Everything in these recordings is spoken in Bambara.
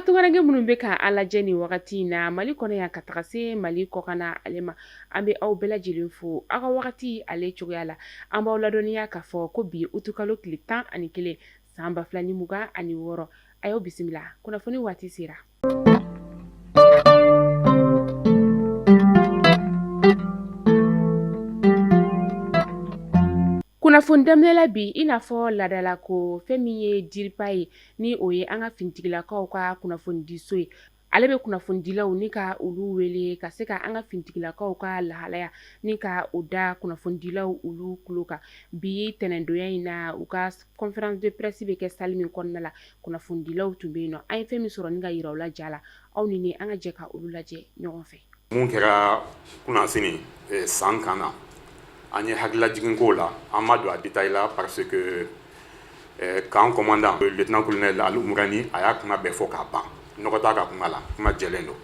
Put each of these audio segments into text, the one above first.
tunganage munun be ka ala jeni wakati na mali kɔnɔ ya ka taga se mali kɔkana ale ma an be aw bɛɛ lajɛlen fo aw ka wagati ale cogoya la an b'aw ladɔnniya k'a fɔ ko bi utukalo tile 11 san 2026 a y'aw bisimila kunnafoni waati sera. Kunnafoni daminɛla bi i n'a fɔ ladala ko fɛn min ye diripa ye ni o ye an ka finitigilakaw ka kunnafoni di so ye ale bɛ kunnafoni dilaw ni ka olu wele ka se ka an ka finitigilakaw ka lahalaya ni ka o da kunnafoni dilaw olu kulo kan bi tɛnɛndonya in na u ka conférence de presse bɛ kɛ salle min kɔnɔna la kunnafoni dilaw tun bɛ yen nɔ an ye fɛn min sɔrɔ ni ka yira u la ja la aw ni ne an ka jɛ ka olu lajɛ ɲɔgɔn fɛ. Mun kɛra kunnasini san kan na an ye hakililajigin ko la an ma don a détail la parce que camp commandant le lieutenant colonel Ali Umurani a y'a kuma bɛɛ fɔ k'a ban nɔgɔ t'a ka kuma la kuma jɛlen don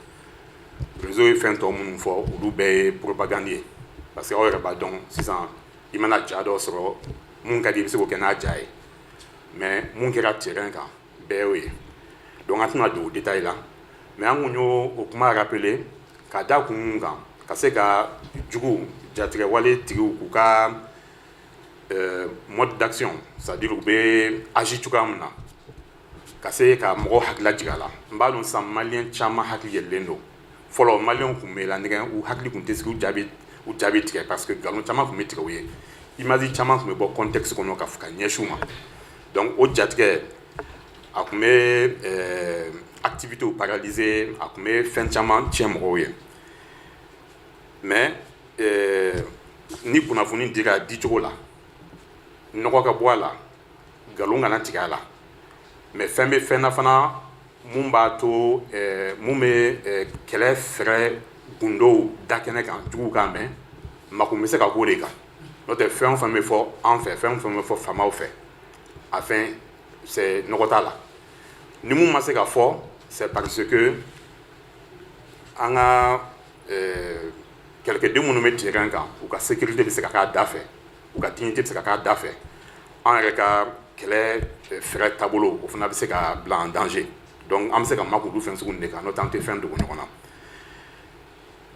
réseau ye fɛn tɔ minnu fɔ olu bɛɛ ye propagande ye parce que aw yɛrɛ b'a dɔn sisan i mana ja dɔ sɔrɔ mun ka di i bɛ se k'o kɛ n'a ja ye mais mun kɛra terrain kan bɛɛ y'o ye donc an tɛna don o détail la mais an kun y'o o kuma rappeler ka da kun mun kan ka se ka jugu jatigɛ wale tigiw k'u ka mode d'action c'est-à-dire u bɛ agi cogoya min na ka se ka mɔgɔw hakili lajigin a la n b'a dɔn sisan maliyɛn caman hakili yɛlɛlen don fɔlɔ maliyɛnw kun bɛ lanɛgɛn u hakili kun tɛ sigi u jaabi tigɛ parce que nkalon caman kun bɛ tigɛ u ye image caman kun bɛ bɔ contexte kɔnɔ ka ɲɛsin u ma donc o jatigɛ a kun bɛ activités paralyser a kun bɛ fɛn caman tiɲɛ mɔgɔw ye mais ni kunnafoni dira di cogo la nɔgɔ ka bɔ a la nkalon kana tigɛ a la mais fɛn bɛ fɛn na fana mun b'a to mun bɛ kɛlɛ fɛrɛ gundow da kɛnɛ kan juguw kan mɛn makun bɛ se ka k'o de kan n'o tɛ fɛn o fɛn bɛ fɔ an fɛ fɛn o fɛn bɛ fɔ faamaw fɛ a fɛn c'est nɔgɔ t'a la ni mun ma se ka fɔ c'est parce que an ka kɛlɛkɛden minnu bɛ terrain kan u ka sécurité bɛ se ka k'a da fɛ u ka dignité bɛ se ka k'a da fɛ an yɛrɛ ka kɛlɛ fɛrɛ taabolo o fana bɛ se ka bila en danger donc an bɛ se ka makun olu fɛn sugu de kan n'o tɛ an tɛ fɛn dogo ɲɔgɔn na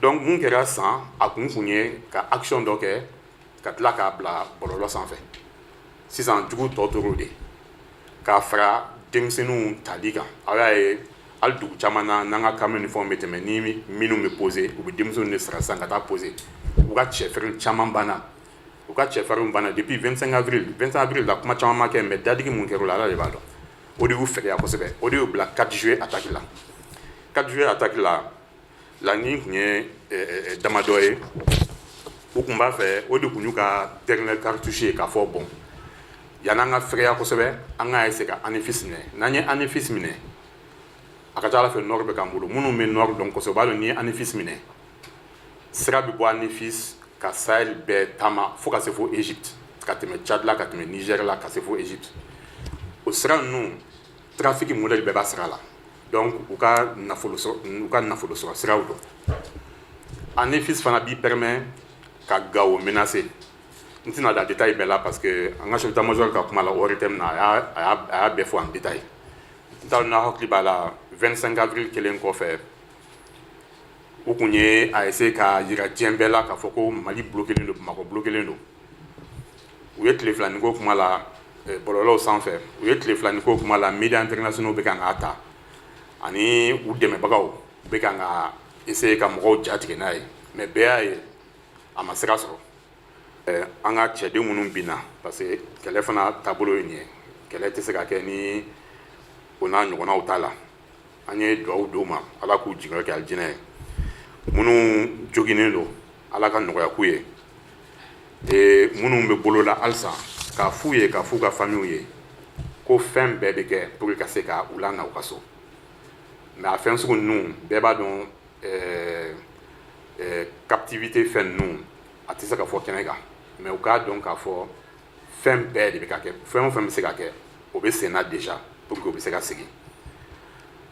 donc mun kɛra san a kun ye ka action dɔ kɛ ka tila k'a bila bɔlɔlɔ sanfɛ sisan jugu tɔ tora o de k'a fara denmisɛnninw tali kan aw y'a ye hali dugu caman na n'an ka camion ni fɛnw bɛ tɛmɛ ni minnu bɛ poser u bɛ denmisɛnninw de sara sisan ka taa poser u ka cɛfarin caman banna u ka cɛfarinw banna depuis 25 avril la kuma caman ma kɛ mais dadigi mun kɛra o la ala de b'a dɔn o de y'u fɛgɛya kosɛbɛ o de y'u bila 4 juillet attaque la 4 juillet attaque la laɲini tun ye damadɔ ye u tun b'a fɛ o de tun y'u ka dernière cartouche ye k'a fɔ bon yan'an ka fɛgɛya kosɛbɛ an ka essayer ka ANEFIS minɛ n'an ye ANEFIS minɛ a ka ca ala fɛ nord bɛ k'an bolo minnu bɛ nord dɔn kosɛbɛ u b'a dɔn n'i ye ANEFIS minɛ sira bɛ bɔ ANEFIS ka Sahel bɛɛ taama fo ka se fo Égypte ka tɛmɛ Tchad la ka tɛmɛ Niger la ka se fo Égypte o sira ninnu trafic modèle bɛɛ b'a sira la donc u ka nafolo sɔrɔ siraw don ANEFIS fana b'i permet ka Gao menacer n tɛna da détail bɛɛ la parce que an ka chef d'état-major ka kuma la o thème na a y'a bɛɛ fɔ en détail n t'a dɔn n'a hakili b'a la 25 avril kelen kɔfɛ u kun ye a essayer ka yira diɲɛ bɛɛ la k'a fɔ ko Mali bloquelen don Bamako bloquelen don u ye tile filani ko kuma la bɔlɔlɔw sanfɛ u ye tile filani ko kuma la médias internationaux bɛ kan k'a ta ani u dɛmɛbagaw bɛ kan ka essayer ka mɔgɔw jatigɛ n'a ye mais bɛɛ y'a ye a ma sira sɔrɔ an ka cɛden minnu binna parce que kɛlɛ fana taabolo ye nin ye kɛlɛ tɛ se ka kɛ ni o n'a ɲɔgɔnnaw t'a la an ye dugawu d'u ma ala k'u jigiyɔrɔ kɛ alijinɛ ye minnu joginnen don ala ka nɔgɔya k'u ye minnu bɛ bolo la halisa k'a f'u ye k'a f'u ka famille ye ko fɛn bɛɛ bɛ kɛ pour que ka se ka u lana u ka so mais a fɛn sugu ninnu bɛɛ b'a dɔn captivité fɛn ninnu a tɛ se ka fɔ kɛnɛ kan mais u k'a dɔn k'a fɔ fɛn bɛɛ de bɛ ka kɛ fɛn o fɛn bɛ se ka kɛ o bɛ sen na déjà pour que o bɛ se ka segin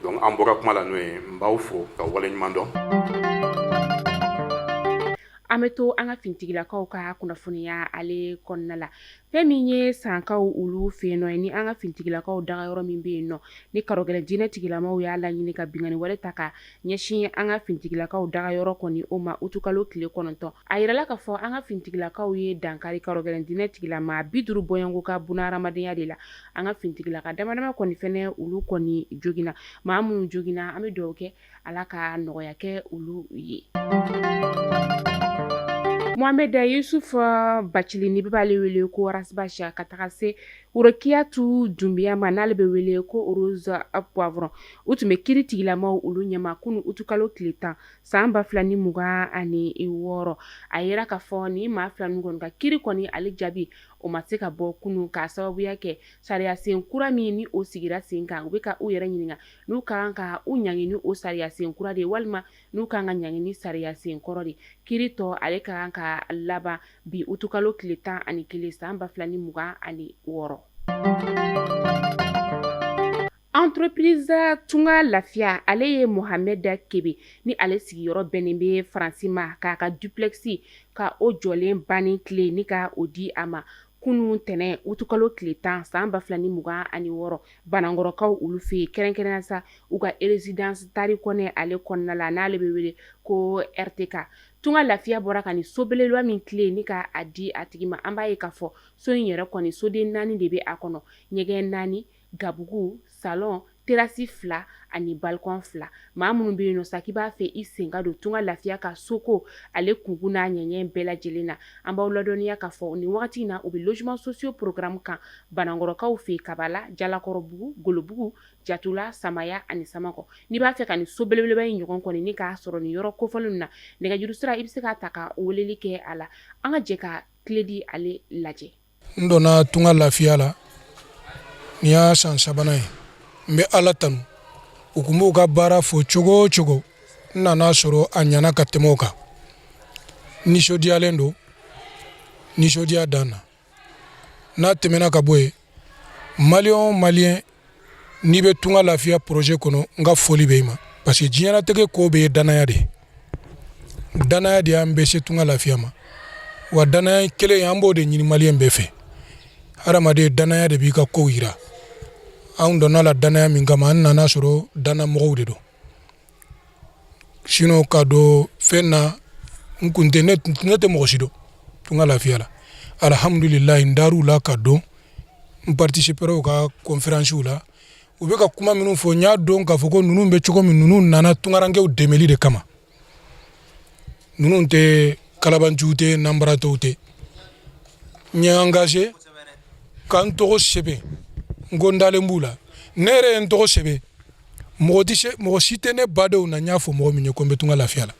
donc an bɔra kuma la n'o ye n b'aw fo ka waleɲuman dɔn. A an bɛ to an ka finitigilakaw ka kunnafoniya ale kɔnɔna la. Fɛn min ye sankaw olu fɛ yen nɔ ni an ka finitigilakaw dagayɔrɔ min bɛ yen nɔ ni karɔgɛlɛ diinɛ tigilamaw y'a laɲini ka bingani wale ta ka ɲɛsin an ka finitigilakaw dagayɔrɔ kɔni o ma utukalo tile 9 a yirala k'a fɔ an ka finitigilakaw ye dankari karɔgɛlɛ diinɛ tigilama 50 bɔɲɔgɔnko ka bunahadamadenya de la an ka finitigilaka damadama kɔni fɛnɛ olu kɔni jogina maa minnu jogina an bɛ dugawu kɛ ala ka nɔgɔya kɛ olu ye. Mohamed Yusuf Bacili ni b'ale wele ko Rasbasha ka taga se Urokiyatu Dumbiya ma n'ale bɛ wele ko Rose Poivron u tun bɛ kiiri tigilamaw olu ɲɛma kunu utukalo tile 10 san 2026 a yera k'a fɔ ni maa fila ninnu kɔni ka kiiri kɔni ale jaabi o ma se ka bɔ kunu k'a sababuya kɛ sariya sen kura min ni o sigira sen kan u bɛ ka u yɛrɛ ɲininka n'u kan ka u ɲangi ni o sariya sen kura de walima n'u kan ka ɲangi ni sariya sen kɔrɔ de kiiri tɔ ale kan ka laban bi utukalo tile 11 san 2026. Entreprise Tunga Lafiya ale ye Mohamed Kebe ni ale sigiyɔrɔ bɛnnen bɛ Faransi ma k'a ka duplexi ka o jɔlen banni tile ni ka o di a ma kunu tɛnɛ utukalo tile 10 san 2026 Banangɔrɔkaw olu fɛ yen kɛrɛnkɛrɛnnenya sa u ka résidence Tarikɔnɛ ale kɔnɔna la n'ale bɛ wele ko RTK. Tunga Lafiya bɔra ka ni sobelelwa min tile ni ka a di a tigi ma an b'a ye k'a fɔ so in yɛrɛ kɔni soden 4 de bɛ a kɔnɔ ɲɛgɛn 4 gabugu salon terasi 2 ani balcon 2 maa minnu bɛ yen nɔ sa k'i b'a fɛ i sen ka don Tunga Lafiya ka soko ale kungun n'a ɲɛɲɛ bɛɛ lajɛlen na an b'aw ladɔnniya k'a fɔ ni wagati in na u bɛ logement sociaux programme kan Banangɔrɔkaw fɛ Kabala Jalakɔrɔbugu Golobugu Jatula Samaya ani Samakɔ n'i b'a fɛ ka nin so belebeleba in ɲɔgɔn kɔni ni k'a sɔrɔ nin yɔrɔ kofɔlen na nɛgɛjuru sira i bɛ se k'a ta ka weleli kɛ a la an ka jɛ ka tile di ale lajɛ. N donna Tunga Lafiya la ni y'a san 3nan ye n bɛ Ala tanu u kun b'u ka baara fo cogo o cogo n nana sɔrɔ a ɲana ka tɛmɛ o kan nisɔndiyalen don nisɔndiya dan na n'a tɛmɛna ka bɔ yen maliyɛn o maliyɛn n'i bɛ Tunga Lafiya projet kɔnɔ n ka foli bɛ i ma parce que diɲɛlatigɛ ko bɛ ye danaya de ye danaya de y'an bɛ se Tunga Lafiya ma wa danaya kelen an b'o de ɲini maliyɛn bɛɛ fɛ hadamaden danaya de b'i ka kow yira anw donna la danaya min kama an nana sɔrɔ danamɔgɔw de don sinon ka don fɛn na n kun tɛ ne tɛ mɔgɔ si dɔn Tunga Lafiya la alhamdulilayi n dar'u la ka don n participera u ka conférencew la u bɛ ka kuma minnu fɔ n y'a dɔn k'a fɔ ko ninnu bɛ cogo min ninnu nana tungarankew dɛmɛli de kama ninnu tɛ kalabanciw tɛ nanbaratɔw tɛ n ye engagé ka n tɔgɔ sɛbɛn n ko n dalen b'u la ne yɛrɛ ye n tɔgɔ sɛbɛn mɔgɔ si tɛ ne badenw na n y'a fɔ mɔgɔ min ye ko n bɛ Tunga Lafiya la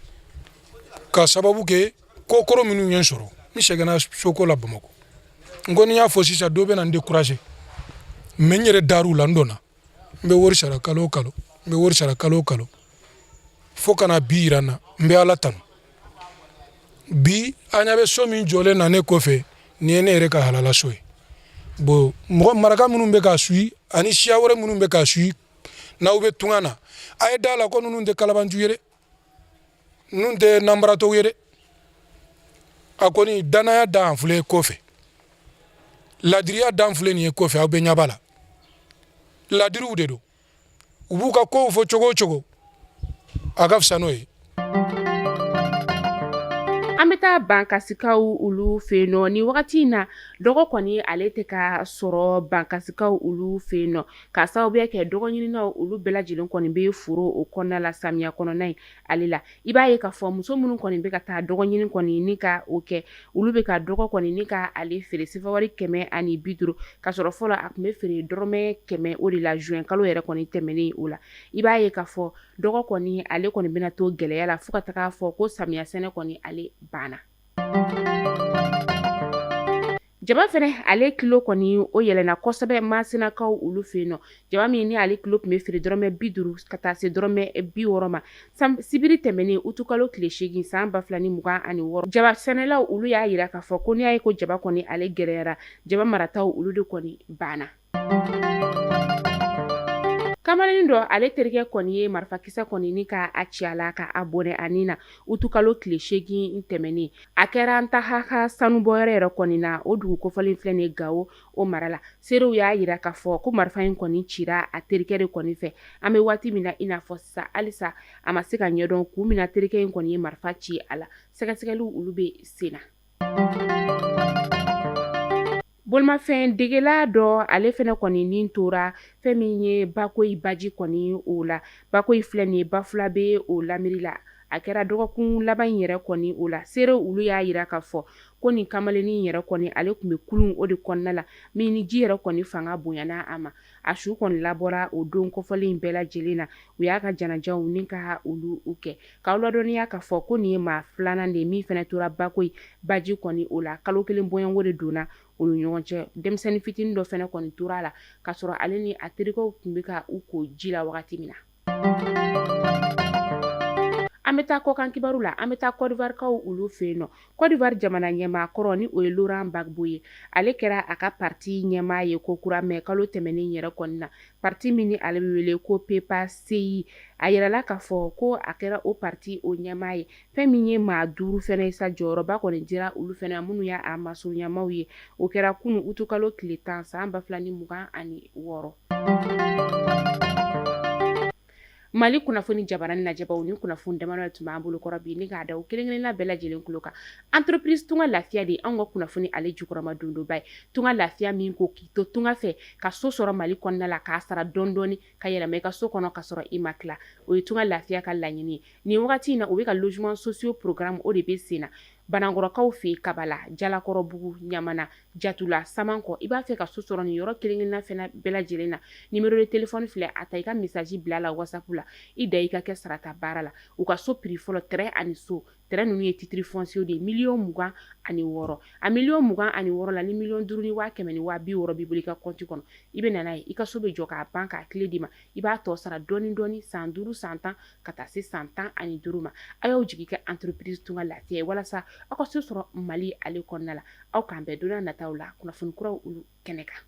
ka sababu kɛ ko kɔrɔ minnu ye n sɔrɔ n seginna soko la Bamakɔ n ko ni n y'a fɔ sisan dɔ bɛ na n décourager mais n yɛrɛ dar'u la n dɔnna n bɛ wari sara kalo o kalo n bɛ wari sara kalo o kalo fo ka na bi yira n na n bɛ Ala tanu bi an ɲɛ bɛ so min jɔlen na ne kɔfɛ nin ye ne yɛrɛ ka halala so ye bon mɔgɔ maraka minnu bɛ k'a suit ani siya wɛrɛ minnu bɛ k'a suit n'aw bɛ tunga na a ye da la ko ninnu tɛ kalabanciw ye dɛ ninnu tɛ nanbaratɔw ye dɛ a kɔni danaya dan filɛ kɔfɛ ladiriya dan filɛ nin ye kɔfɛ aw bɛ ɲɛ b'a la ladiriw de don u b'u ka kow fɔ cogo o cogo a ka fisa n'o ye. An bɛ taa bankasikaw olu fɛ yen nɔ ni wagati in na dɔgɔ kɔni ale tɛ ka sɔrɔ bankasikaw olu fɛ yen nɔ ka sababuya kɛ dɔgɔ ɲininaw olu bɛɛ lajɛlen kɔni bɛ foro o kɔnɔna la samiya kɔnɔna in ale la i b'a ye k'a fɔ muso minnu kɔni bɛ ka taa dɔgɔ ɲini kɔni ni ka o kɛ olu bɛ ka dɔgɔ kɔni ni ka ale feere sifawari 150 ka sɔrɔ fɔlɔ a tun bɛ feere dɔrɔmɛ 100 o de la juin kalo yɛrɛ kɔni tɛmɛnen o la i b'a ye k'a fɔ dɔgɔ kɔni ale kɔni bɛna to gɛlɛya la fo ka taga fɔ ko samiya sɛnɛ kɔni ale banna. Jaba fɛnɛ ale kilo kɔni o yɛlɛna kosɛbɛ Masinakaw olu fɛ yen nɔ jaba min ni ale kilo tun bɛ feere dɔrɔmɛ 50 ka taa se dɔrɔmɛ 60 ma sibiri tɛmɛnen utukalo tile 8 san 2026 jaba sɛnɛlaw olu y'a yira k'a fɔ ko n'i y'a ye ko jaba kɔni ale gɛrɛyara jaba marataw olu de kɔni banna. Kamalenin dɔ ale terikɛ kɔni ye marifakisɛ kɔni ni ka a ci a la ka a bɔnɛ ani na utukalo tile 8 tɛmɛnen a kɛra an ta haka sanubɔyɔrɔ yɛrɛ kɔni na o dugu kofɔlen filɛ nin Gawo o mara la serew y'a yira k'a fɔ ko marifa in kɔni cira a terikɛ de kɔni fɛ an bɛ waati min na i n'a fɔ sisan halisa a ma se ka ɲɛdɔn kun min na terikɛ in kɔni ye marifa ci a la sɛgɛsɛgɛliw olu bɛ sen na. Bolimafɛn degela dɔ ale fɛnɛ kɔni nin tora fɛn min ye Bakoyi Baji kɔni o la Bakoyi filɛ nin ye Bafula bɛ o lamiri la a kɛra dɔgɔkun laban in yɛrɛ kɔni o la serew olu y'a yira k'a fɔ ko nin kamalenin yɛrɛ kɔni ale tun bɛ kulun o de kɔnɔna la min ni ji yɛrɛ kɔni fanga bonyana a ma a su kɔni labɔra o don kɔfɔlen in bɛɛ lajɛlen na u y'a ka janajaw ni ka olu kɛ k'aw ladɔnniya k'a fɔ ko nin ye maa filanan de ye min fɛnɛ tora Bakoyi Baji kɔni o la kalo kelen bɔɲɔngo de donna u ni ɲɔgɔn cɛ denmisɛnnin fitinin dɔ fɛnɛ kɔni tora a la k'a sɔrɔ ale ni a terikɛw tun bɛ ka u ko ji la wagati min na. An bɛ taa kɔkan kibaru la an bɛ taa Côte d'Ivoire kaw olu fɛ yen nɔ Côte d'Ivoire jamana ɲɛmaa kɔrɔ ni o ye Laurent Gbagbo ye ale kɛra a ka parti ɲɛmaa ye ko kura mais kalo tɛmɛnen yɛrɛ kɔni na parti min ni ale bɛ wele ko PPACI a yirala k'a fɔ ko a kɛra o parti o ɲɛmaa ye fɛn min ye maa 5 fɛnɛ ye sa jɔyɔrɔba kɔni dira olu fɛnɛ minnu y'a masurunyamaw ye o kɛra kunun utukalo tile 10 san 2026. Mali kunnafoni jabaranin lajɛbaw ni kunnafoni damadɔ tun b'an bolo kɔrɔ bi ni k'a da o kelen-kelenna bɛɛ lajɛlen kulo kan entreprise tunga lafiya de anw ka kunnafoni ale jukɔrɔma dondoba ye tunga lafiya min ko k'i to tunga fɛ ka so sɔrɔ Mali kɔnɔna la k'a sara dɔɔni ka yɛlɛma i ka so kɔnɔ ka sɔrɔ i ma tila o ye tunga lafiya ka laɲini ye nin wagati in na o bɛ ka logement sociaux programme o de bɛ sen na Banankɔrɔkaw fɛ Kabala Jalakɔrɔbugu Ɲamana Jatula Samankɔ i b'a fɛ ka so sɔrɔ nin yɔrɔ kelen-kelenna fɛnɛ bɛɛ lajɛlen na numéro de téléphone filɛ a ta i ka message bila la WhatsApp la i da i ka kɛ sarata baara la u ka so prix fɔlɔ terrain ani so terrain ninnu ye titre foncier de 26 millions a 26 la ni 5 ni 100 ni 60 b'i bolo i ka compte kɔnɔ i bɛ nana ye i ka so bɛ jɔ k'a ban k'a tile di ma i b'a tɔ sara dɔɔni san 5 san 10 ka taa se san 15 ma a y'aw jigi kɛ entreprise tunga lafiya ye walasa aw ka so sɔrɔ Mali ale kɔnɔna la aw k'an bɛɛ donna nataw la kunnafoni kuraw olu kɛnɛ kan